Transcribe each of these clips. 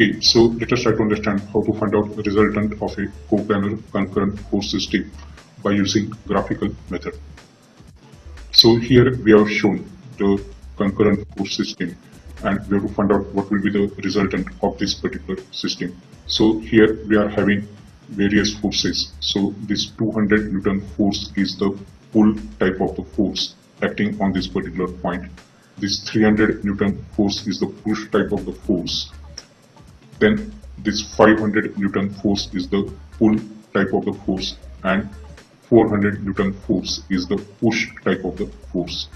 Okay, so let us try to understand how to find out the resultant of a coplanar concurrent force system by using graphical method. So here we have shown the concurrent force system and we have to find out what will be the resultant of this particular system. So here we are having various forces. So this 200 Newton force is the pull type of the force acting on this particular point. This 300 Newton force is the push type of the force. Then this 500 Newton force is the pull type of the force and 400 Newton force is the push type of the force.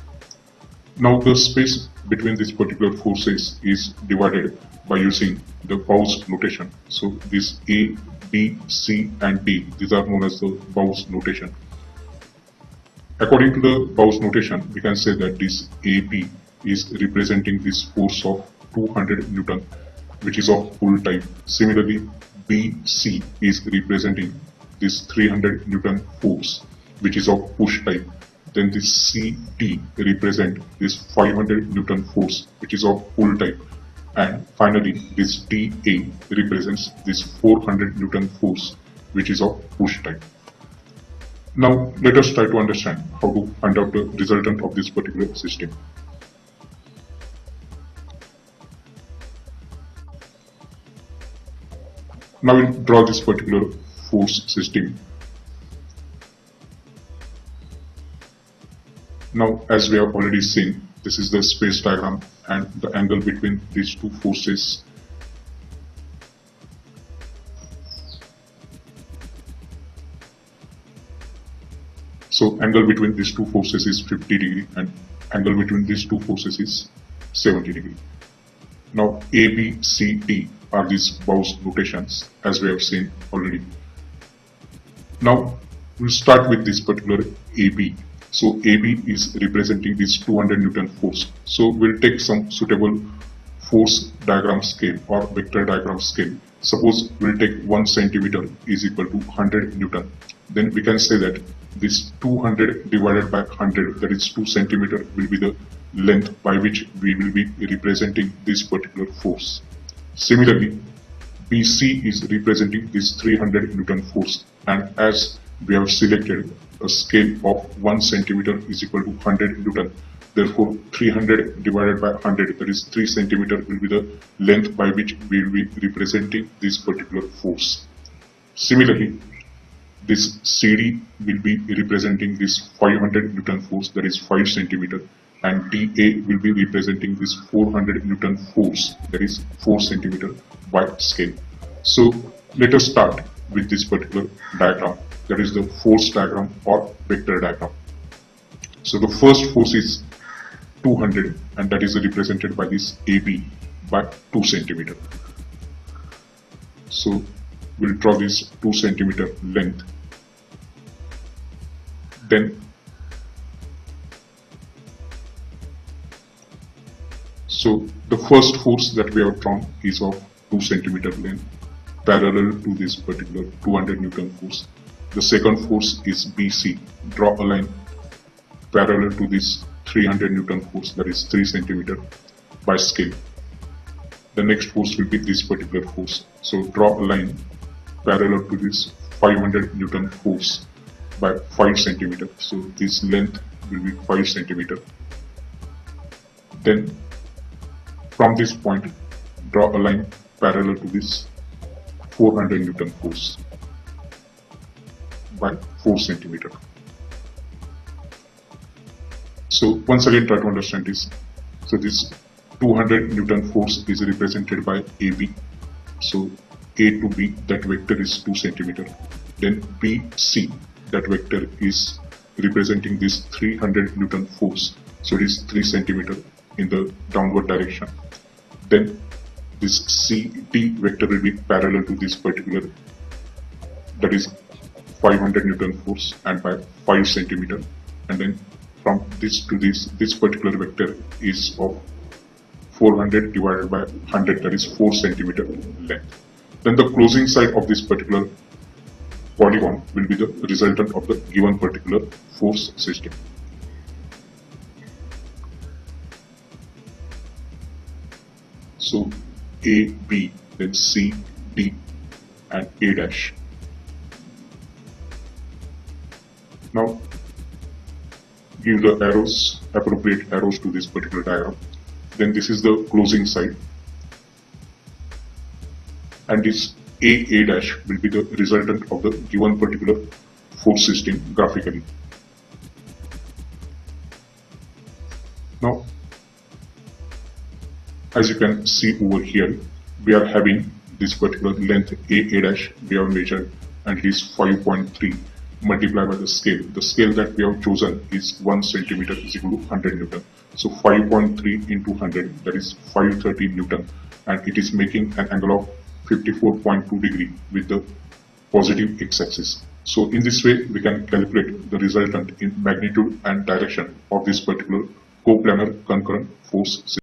Now the space between these particular forces is divided by using the Gauss notation. So this A, B, C and D, these are known as the Gauss notation. According to the Gauss notation, we can say that this AB is representing this force of 200 Newton, which is of pull type. Similarly, BC is representing this 300 Newton force, which is of push type. Then this CD represent this 500 Newton force, which is of pull type. And finally, this DA represents this 400 Newton force, which is of push type. Now, let us try to understand how to find out the resultant of this particular system. Now we'll draw this particular force system. Now, as we have already seen, this is the space diagram and the angle between these two forces. So angle between these two forces is 50 degree and angle between these two forces is 70 degree. Now A, B, C, D are these Gauss notations as we have seen already. Now we'll start with this particular AB. So AB is representing this 200 Newton force. So we'll take some suitable force diagram scale or vector diagram scale. Suppose we'll take 1 centimeter is equal to 100 Newton. Then we can say that this 200 divided by 100, that is 2 centimeter, will be the length by which we will be representing this particular force. Similarly, BC is representing this 300 Newton force, and as we have selected a scale of 1 centimeter is equal to 100 Newton, therefore 300 divided by 100, that is 3 centimeter, will be the length by which we will be representing this particular force. Similarly, this CD will be representing this 500 Newton force, that is 5 centimeter, and DA will be representing this 400 Newton force, that is 4 centimeter by scale. So let us start with this particular diagram, that is the force diagram or vector diagram. So the first force is 200 and that is represented by this AB by 2 centimeter. So we'll draw this 2 centimeter length. Then so the first force that we have drawn is of 2 centimeter length parallel to this particular 200 Newton force. The second force is BC. Draw a line parallel to this 300 Newton force, that is 3 centimeter by scale. The next force will be this particular force. So draw a line parallel to this 500 Newton force by 5 centimeter. So this length will be 5 centimeter. Then from this point, draw a line parallel to this 400 Newton force by 4 centimeter. So once again try to understand this. So this 200 Newton force is represented by AB. So A to B, that vector is 2 centimeter. Then BC, that vector is representing this 300 Newton force. So it is 3 centimeter in the downward direction. Then this CD vector will be parallel to this particular, that is 500 Newton force and by 5 centimeter. And then from this to this particular vector is of 400 divided by 100, that is 4 centimeter length. Then the closing side of this particular polygon will be the resultant of the given particular force system. So AB, then C, D and A dash. Now give the arrows, appropriate arrows to this particular diagram. Then this is the closing side, and this A dash will be the resultant of the given particular force system graphically. Now, as you can see over here, we are having this particular length A dash we have measured, and it is 5.3 multiplied by the scale. The scale that we have chosen is 1 centimeter is equal to 100 Newton. So 5.3 into 100, that is 530 Newton, and it is making an angle of 54.2 degree with the positive x-axis. So in this way, we can calculate the resultant in magnitude and direction of this particular coplanar concurrent force system.